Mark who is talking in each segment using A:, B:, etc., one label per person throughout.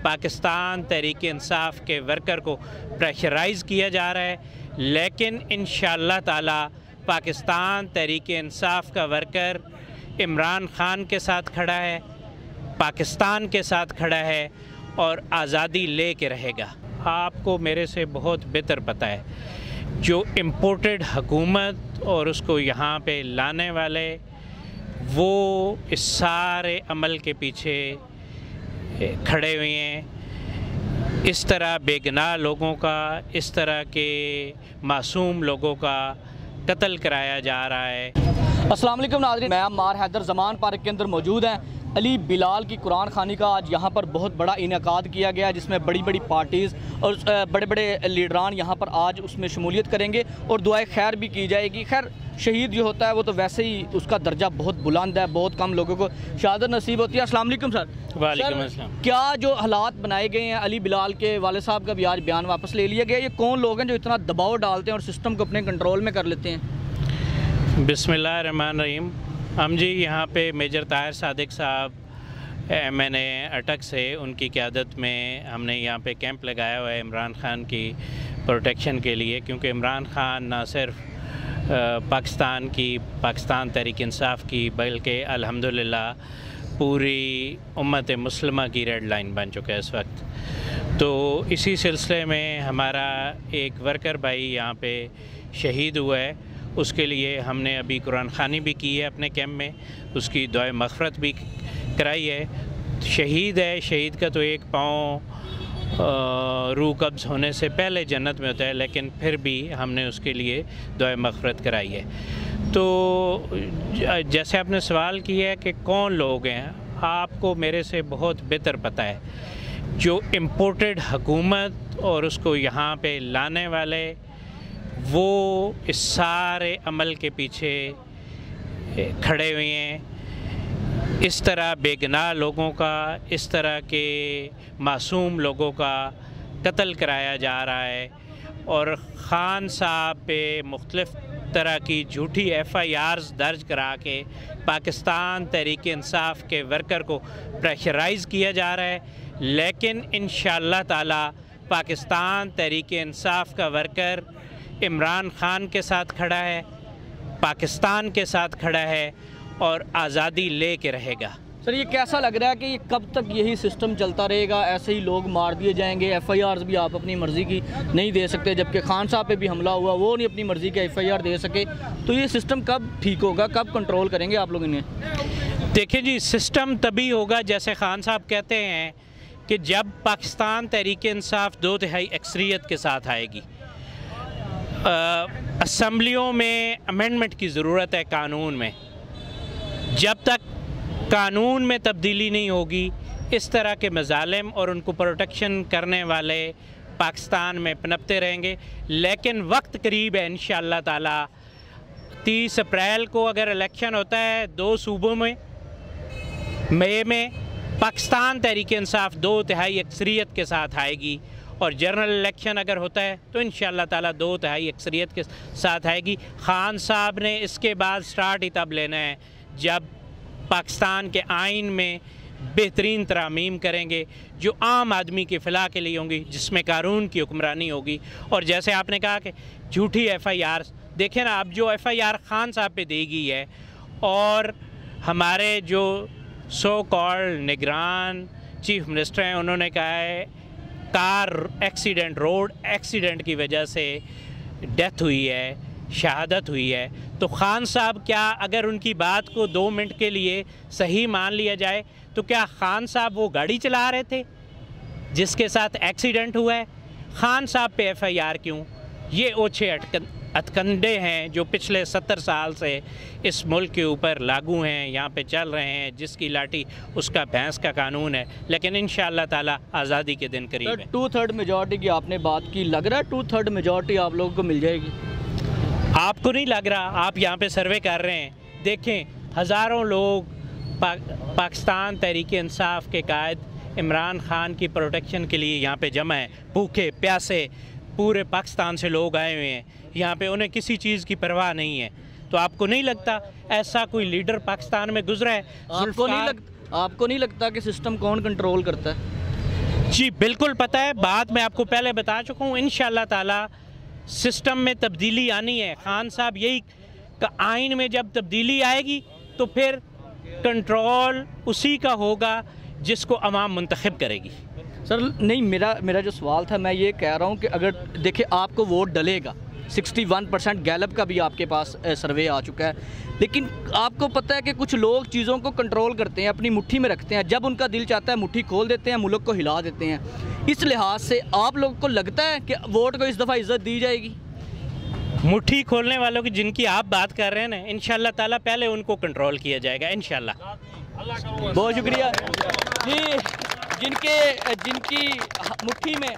A: पाकिस्तान तहरीक इंसाफ के वर्कर को प्रेशराइज़ किया जा रहा है, लेकिन इंशाअल्लाह ताला पाकिस्तान तहरीक इंसाफ का वर्कर इमरान ख़ान के साथ खड़ा है, पाकिस्तान के साथ खड़ा है और आज़ादी ले के रहेगा। आपको मेरे से बहुत बेहतर पता है, जो इम्पोर्टेड हुकूमत और उसको यहाँ पे लाने वाले वो इस सारे अमल के पीछे खड़े हुए हैं। इस तरह बेगुनाह लोगों का, इस तरह के मासूम लोगों का कत्ल कराया जा रहा है।
B: अस्सलाम वालेकुम नाज़रीन, मैं अम्मार हैदर ज़मान पार्क के अंदर मौजूद हैं। अली बिलाल की कुरान खानी का आज यहाँ पर बहुत बड़ा इनेकाद किया गया है, जिसमें बड़ी बड़ी पार्टीज़ और बड़े बड़े लीडरान यहाँ पर आज उसमें शमूलियत करेंगे और दुआए खैर भी की जाएगी। खैर शहीद जो होता है वो तो वैसे ही उसका दर्जा बहुत बुलंद है, बहुत कम लोगों को शहादत नसीब होती है। अस्सलाम वालेकुम सर।
A: वालेकुम अस्सलाम।
B: क्या जो हालात बनाए गए हैं, अली बिलाल के वाले साहब का भी आज बयान वापस ले लिया गया, ये कौन लोग हैं जो इतना दबाव डालते हैं और सिस्टम को अपने कंट्रोल में कर लेते हैं?
A: बिस्मिल्लाहिर्रहमानिर्रहीम। हम जी यहाँ पे मेजर ताहिर सादिक साहब मैंने अटक से उनकी क़यादत में हमने यहाँ पे कैंप लगाया हुआ है इमरान ख़ान की प्रोटेक्शन के लिए, क्योंकि इमरान ख़ान ना सिर्फ पाकिस्तान तहरीक इंसाफ की बल्कि अल्हम्दुलिल्लाह पूरी उम्मत मुस्लिमा की रेड लाइन बन चुका है इस वक्त। तो इसी सिलसिले में हमारा एक वर्कर भाई यहाँ पे शहीद हुआ है, उसके लिए हमने अभी कुरान ख़ानी भी की है अपने कैंप में, उसकी दुआ मग़फ़रत भी कराई है। शहीद है, शहीद का तो एक पाँव रूह कब्ज़ होने से पहले जन्नत में होता है, लेकिन फिर भी हमने उसके लिए दुआ मग़फ़रत कराई है। तो जैसे आपने सवाल किया है कि कौन लोग हैं, आपको मेरे से बहुत बेहतर पता है, जो इम्पोर्टेड हुकूमत और उसको यहाँ पे लाने वाले वो इस सारे अमल के पीछे खड़े हुए हैं। इस तरह बेगुनाह लोगों का, इस तरह के मासूम लोगों का कत्ल कराया जा रहा है और ख़ान साहब पे मुख्तलिफ़ तरह की झूठी FIRs दर्ज करा के पाकिस्तान तहरीक इंसाफ के वर्कर को प्रेशराइज़ किया जा रहा है, लेकिन इंशाअल्लाह ताला पाकिस्तान तहरीक इंसाफ का वर्कर इमरान ख़ान के साथ खड़ा है, पाकिस्तान के साथ खड़ा है और आज़ादी ले के रहेगा।
B: सर ये कैसा लग रहा है कि कब तक यही सिस्टम चलता रहेगा, ऐसे ही लोग मार दिए जाएंगे? FIRs भी आप अपनी मर्ज़ी की नहीं दे सकते, जबकि खान साहब पे भी हमला हुआ, वो नहीं अपनी मर्ज़ी के FIR दे सके। तो ये सिस्टम कब ठीक होगा, कब कंट्रोल करेंगे आप लोग इन्हें?
A: देखिए जी, सिस्टम तभी होगा जैसे खान साहब कहते हैं कि जब पाकिस्तान तहरीक इंसाफ 2/3 अक्सरियत के साथ आएगी। असम्बलियों में अमेंडमेंट की ज़रूरत है कानून में। जब तक कानून में तब्दीली नहीं होगी, इस तरह के मज़ालिम और उनको प्रोटेक्शन करने वाले पाकिस्तान में पनपते रहेंगे। लेकिन वक्त करीब है, इंशाअल्लाह ताला 30 अप्रैल को अगर इलेक्शन होता है 2 सूबों में, मई में पाकिस्तान तहरीक इंसाफ 2/3 अक्सरियत के साथ आएगी और जनरल इलेक्शन अगर होता है तो इंशाअल्लाह ताला 2/3 अक्सरियत के साथ आएगी। ख़ान साहब ने इसके बाद स्टार्ट ही तब लेना है जब पाकिस्तान के आइन में बेहतरीन तरामीम करेंगे जो आम आदमी की फ़लाह के लिए होंगी, जिसमें कानून की हुक्मरानी होगी। और जैसे आपने कहा कि झूठी FIRs, देखें ना, अब जो FIR ख़ान साहब पे दी गई है और हमारे जो सो कॉल्ड निगरान चीफ मिनिस्टर हैं, उन्होंने कहा है कार एक्सीडेंट, रोड एक्सीडेंट की वजह से डेथ हुई है, शहादत हुई है। तो ख़ान साहब, क्या अगर उनकी बात को 2 मिनट के लिए सही मान लिया जाए तो क्या ख़ान साहब वो गाड़ी चला रहे थे जिसके साथ एक्सीडेंट हुआ है? ख़ान साहब पे FIR क्यों? ये ओछे अटकंडे हैं जो पिछले 70 साल से इस मुल्क के ऊपर लागू हैं, यहाँ पे चल रहे हैं। जिसकी लाठी उसका भैंस का कानून है, लेकिन इंशाअल्लाह ताला आज़ादी के दिन करीब है।
B: 2/3 मेजॉरिटी की आपने बात की, लग रहा है 2/3 मेजॉरिटी आप लोगों को मिल जाएगी?
A: आपको नहीं लग रहा? आप यहाँ पे सर्वे कर रहे हैं, देखें हज़ारों लोग पाकिस्तान तहरीक इंसाफ के कायद इमरान ख़ान की प्रोटेक्शन के लिए यहाँ पे जमा है। भूखे प्यासे पूरे पाकिस्तान से लोग आए हुए हैं यहाँ पे, उन्हें किसी चीज़ की परवाह नहीं है। तो आपको नहीं लगता ऐसा कोई लीडर पाकिस्तान में गुजरा है?
B: आपको नहीं लगता कि सिस्टम कौन कंट्रोल करता है?
A: जी बिल्कुल पता है, बात मैं आपको पहले बता चुका हूँ। इंशाअल्लाह ताला सिस्टम में तब्दीली आनी है। खान साहब यही आइन में जब तब्दीली आएगी तो फिर कंट्रोल उसी का होगा जिसको अवाम मुंतखब करेगी।
B: सर नहीं, मेरा जो सवाल था, मैं ये कह रहा हूँ कि अगर देखिए आपको वोट डलेगा, 61% गैलप का भी आपके पास सर्वे आ चुका है, लेकिन आपको पता है कि कुछ लोग चीज़ों को कंट्रोल करते हैं, अपनी मुट्ठी में रखते हैं, जब उनका दिल चाहता है मुट्ठी खोल देते हैं, मुल्क को हिला देते हैं। इस लिहाज से आप लोगों को लगता है कि वोट को इस दफ़ा इज्जत दी जाएगी?
A: मुट्ठी खोलने वालों की जिनकी आप बात कर रहे हैं ना, इंशाअल्लाह ताला पहले उनको कंट्रोल किया जाएगा इंशाअल्लाह।
B: बहुत शुक्रिया जी। जिनकी मुट्ठी में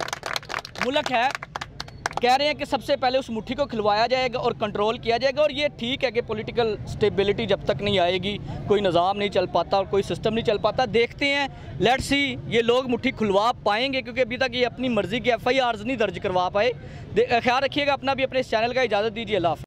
B: मुल्क है, कह रहे हैं कि सबसे पहले उस मुट्ठी को खिलवाया जाएगा और कंट्रोल किया जाएगा। और ये ठीक है कि पॉलिटिकल स्टेबिलिटी जब तक नहीं आएगी, कोई निज़ाम नहीं चल पाता और कोई सिस्टम नहीं चल पाता। देखते हैं, लेट्स सी ये लोग मुट्ठी खुलवा पाएंगे, क्योंकि अभी तक ये अपनी मर्ज़ी के FIRs नहीं दर्ज करवा पाए। ख्याल रखिएगा अपना भी, अपने इस चैनल का। इजाज़त दीजिए, अल्लाह हाफ़िज़।